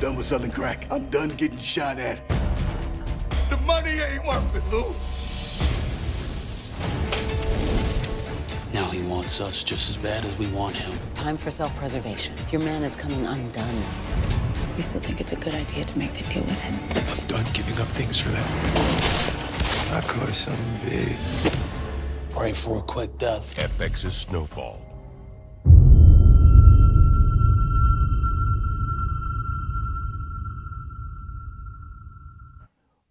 done with selling crack. I'm done getting shot at. The money ain't worth it, Lou. Now he wants us just as bad as we want him. Time for self-preservation. Your man is coming undone. You still think it's a good idea to make the deal with him? I'm done giving up things for that. I caught something big. Pray for a quick death. FX's Snowfall.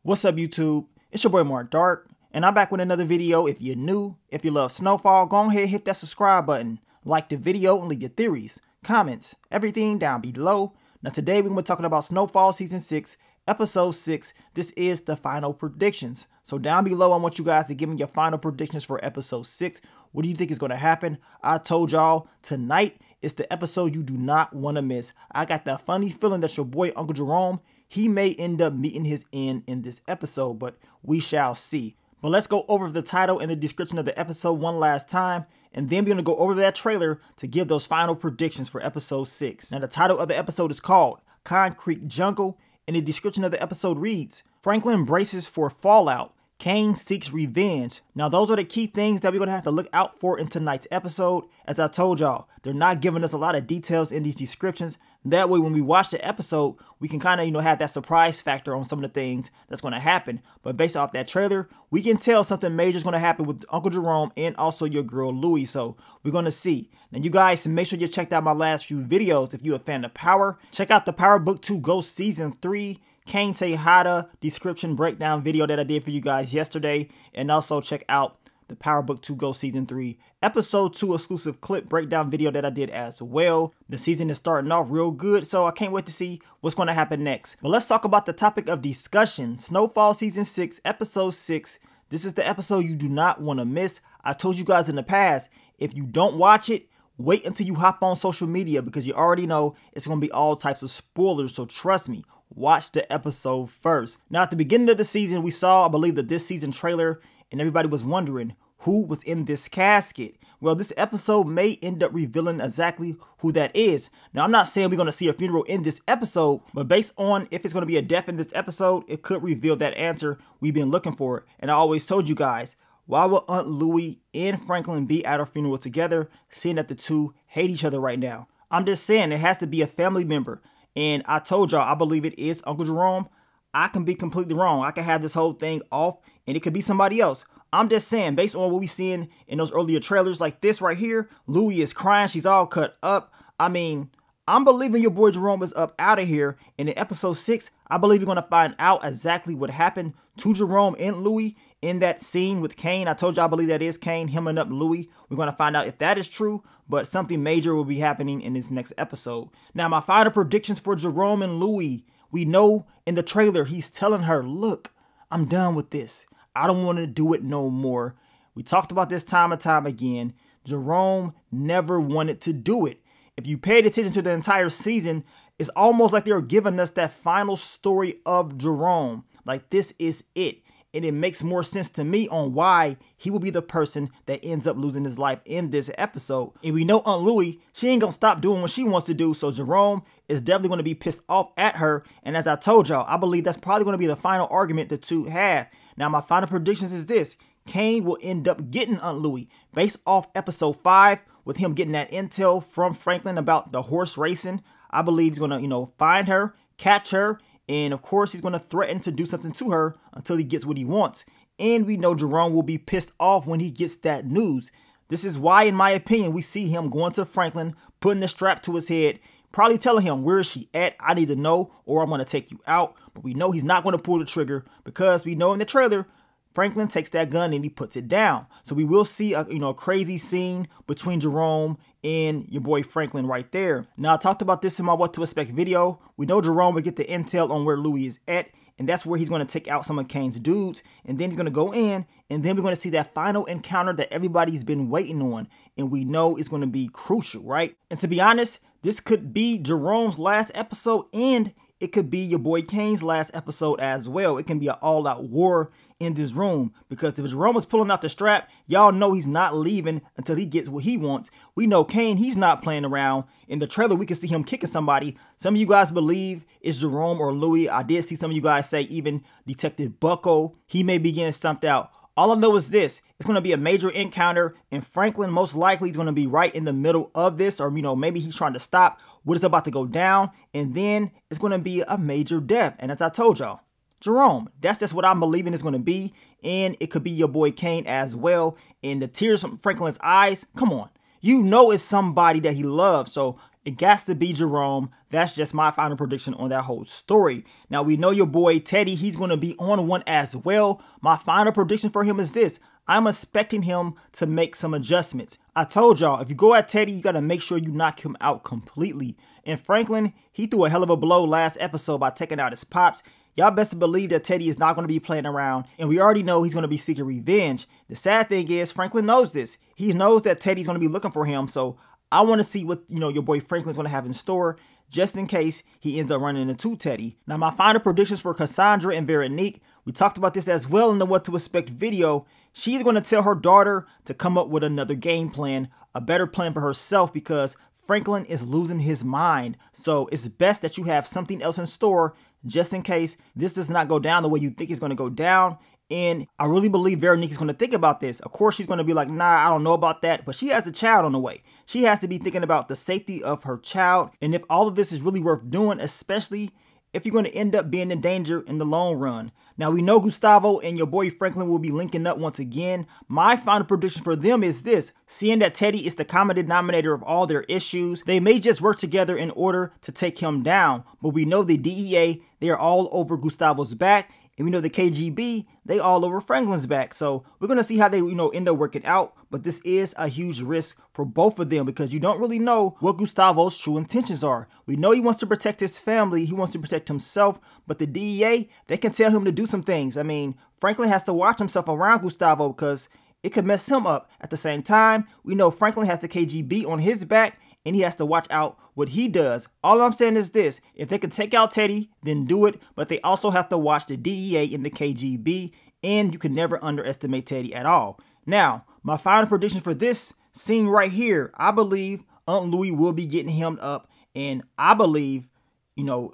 What's up, YouTube? It's your boy Mark Dark, and I'm back with another video. If you're new, if you love Snowfall, go ahead and hit that subscribe button, like the video, and leave your theories, comments, everything down below. Now today we're going to be talking about Snowfall Season 6, Episode 6. This is the final predictions. So down below, I want you guys to give me your final predictions for Episode 6. What do you think is going to happen? I told y'all, tonight is the episode you do not want to miss. I got that funny feeling that your boy Uncle Jerome, he may end up meeting his end in this episode, but we shall see. But let's go over the title and the description of the episode one last time, and then we're going to go over that trailer to give those final predictions for Episode 6. Now, the title of the episode is called Concrete Jungle, and the description of the episode reads, Franklin braces for fallout. Kane seeks revenge. Now, those are the key things that we're going to have to look out for in tonight's episode. As I told y'all, they're not giving us a lot of details in these descriptions. That way, when we watch the episode, we can kind of, have that surprise factor on some of the things that's going to happen. But based off that trailer, we can tell something major is going to happen with Uncle Jerome and also your girl Louie. So we're going to see. Now, you guys, make sure you checked out my last few videos. If you're a fan of Power, check out the Power Book 2 Ghost Season 3. Kane Tejada description breakdown video that I did for you guys yesterday. And also check out the Power Book 2 Go Season 3 Episode 2 exclusive clip breakdown video that I did as well. The season is starting off real good, so I can't wait to see what's going to happen next. But let's talk about the topic of discussion. Snowfall Season 6, Episode 6. This is the episode you do not want to miss. I told you guys in the past, if you don't watch it, wait until you hop on social media because you already know it's going to be all types of spoilers, so trust me. Watch the episode first. Now, at the beginning of the season, we saw, I believe, that this season trailer, and everybody was wondering who was in this casket. Well, this episode may end up revealing exactly who that is. Now, I'm not saying we're going to see a funeral in this episode, but based on if it's going to be a death in this episode, it could reveal that answer we've been looking for. And I always told you guys, why would Aunt Louie and Franklin be at a funeral together, seeing that the two hate each other right now? I'm just saying it has to be a family member. And I told y'all, I believe it is Uncle Jerome. I can be completely wrong. I can have this whole thing off and it could be somebody else. I'm just saying, based on what we seen in those earlier trailers like this right here, Louie is crying. She's all cut up. I mean, I'm believing your boy Jerome is up out of here. And in Episode 6, I believe you're going to find out exactly what happened to Jerome and Louie in that scene with Kane. I told you I believe that is Kane hemming up Louie. We're going to find out if that is true, but something major will be happening in this next episode. Now, my final predictions for Jerome and Louie. We know in the trailer, he's telling her, look, I'm done with this. I don't want to do it no more. We talked about this time and time again. Jerome never wanted to do it. If you paid attention to the entire season, it's almost like they were giving us that final story of Jerome. Like, this is it. And it makes more sense to me on why he will be the person that ends up losing his life in this episode. And we know Aunt Louie, she ain't gonna stop doing what she wants to do. So Jerome is definitely gonna be pissed off at her. And as I told y'all, I believe that's probably gonna be the final argument the two have. Now, my final predictions is this. Kane will end up getting Aunt Louie based off Episode 5 with him getting that intel from Franklin about the horse racing. I believe he's gonna, find her, catch her, and of course, he's going to threaten to do something to her until he gets what he wants. And we know Jerome will be pissed off when he gets that news. This is why, in my opinion, we see him going to Franklin, putting the strap to his head, probably telling him, where is she at? I need to know, or I'm going to take you out. But we know he's not going to pull the trigger because we know in the trailer, Franklin takes that gun and he puts it down. So we will see a crazy scene between Jerome and your boy Franklin right there. Now, I talked about this in my What to Expect video. We know Jerome will get the intel on where Louie is at, and that's where he's going to take out some of Kane's dudes, and then he's going to go in, and then we're going to see that final encounter that everybody's been waiting on, and we know it's going to be crucial, right? And to be honest, this could be Jerome's last episode, and it could be your boy Kane's last episode as well. It can be an all-out war in this room, because if Jerome is pulling out the strap, y'all know he's not leaving until he gets what he wants. We know Kane, he's not playing around. In the trailer, we can see him kicking somebody. Some of you guys believe it's Jerome or Louis. I did see some of you guys say even Detective Bucko, he may be getting stumped out. All I know is this, it's going to be a major encounter, and Franklin most likely is going to be right in the middle of this, or, you know, maybe he's trying to stop what is about to go down, and then it's going to be a major death. And as I told y'all, Jerome, that's just what I'm believing it's going to be, and it could be your boy Kane as well. And the tears from Franklin's eyes, come on, you know it's somebody that he loves, so it has to be Jerome. That's just my final prediction on that whole story. Now, we know your boy Teddy, he's going to be on one as well. My final prediction for him is this. I'm expecting him to make some adjustments. I told y'all, if you go at Teddy, you got to make sure you knock him out completely. And Franklin, he threw a hell of a blow last episode by taking out his pops. Y'all best believe that Teddy is not going to be playing around, and we already know he's going to be seeking revenge. The sad thing is, Franklin knows this. He knows that Teddy's going to be looking for him, so I want to see what, you know, your boy Franklin's going to have in store, just in case he ends up running into Teddy. Now, my final predictions for Cassandra and Veronique, we talked about this as well in the What to Expect video. She's going to tell her daughter to come up with another game plan, a better plan for herself, because Franklin is losing his mind. So it's best that you have something else in store, just in case this does not go down the way you think it's going to go down. And I really believe Veronique is going to think about this. Of course, she's going to be like, nah, I don't know about that. But she has a child on the way. She has to be thinking about the safety of her child. And if all of this is really worth doing, especially if you're going to end up being in danger in the long run. Now, we know Gustavo and your boy Franklin will be linking up once again. My final prediction for them is this. Seeing that Teddy is the common denominator of all their issues, they may just work together in order to take him down. But we know the DEA, they are all over Gustavo's back. And we know the KGB, they all over Franklin's back. So we're going to see how they, end up working out. But this is a huge risk for both of them, because you don't really know what Gustavo's true intentions are. We know he wants to protect his family. He wants to protect himself. But the DEA, they can tell him to do some things. I mean, Franklin has to watch himself around Gustavo, because it could mess him up. At the same time, we know Franklin has the KGB on his back, and he has to watch out what he does. All I'm saying is this. If they can take out Teddy, then do it. But they also have to watch the DEA and the KGB. And you can never underestimate Teddy at all. Now, my final prediction for this scene right here. I believe Aunt Louie will be getting hemmed up. And I believe,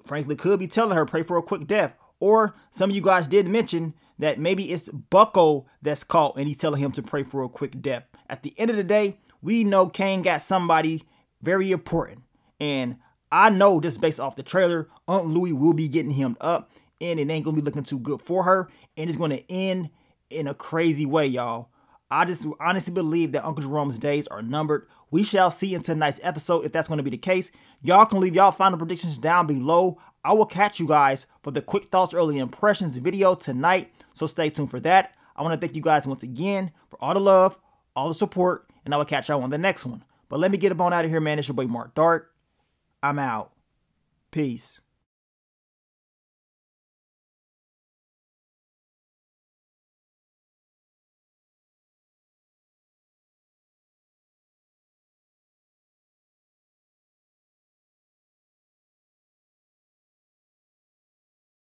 Franklin could be telling her, pray for a quick death. Or some of you guys did mention that maybe it's Bucko that's caught and he's telling him to pray for a quick death. At the end of the day, we know Kane got somebody very important. And I know just based off the trailer, Aunt Louie will be getting hemmed up, and it ain't going to be looking too good for her. And it's going to end in a crazy way, y'all. I just honestly believe that Uncle Jerome's days are numbered. We shall see in tonight's episode if that's going to be the case. Y'all can leave y'all final predictions down below. I will catch you guys for the quick thoughts, early impressions video tonight. So stay tuned for that. I want to thank you guys once again for all the love, all the support, and I will catch y'all on the next one. But let me get up on out of here, man. It's your boy Mark Dark. I'm out. Peace.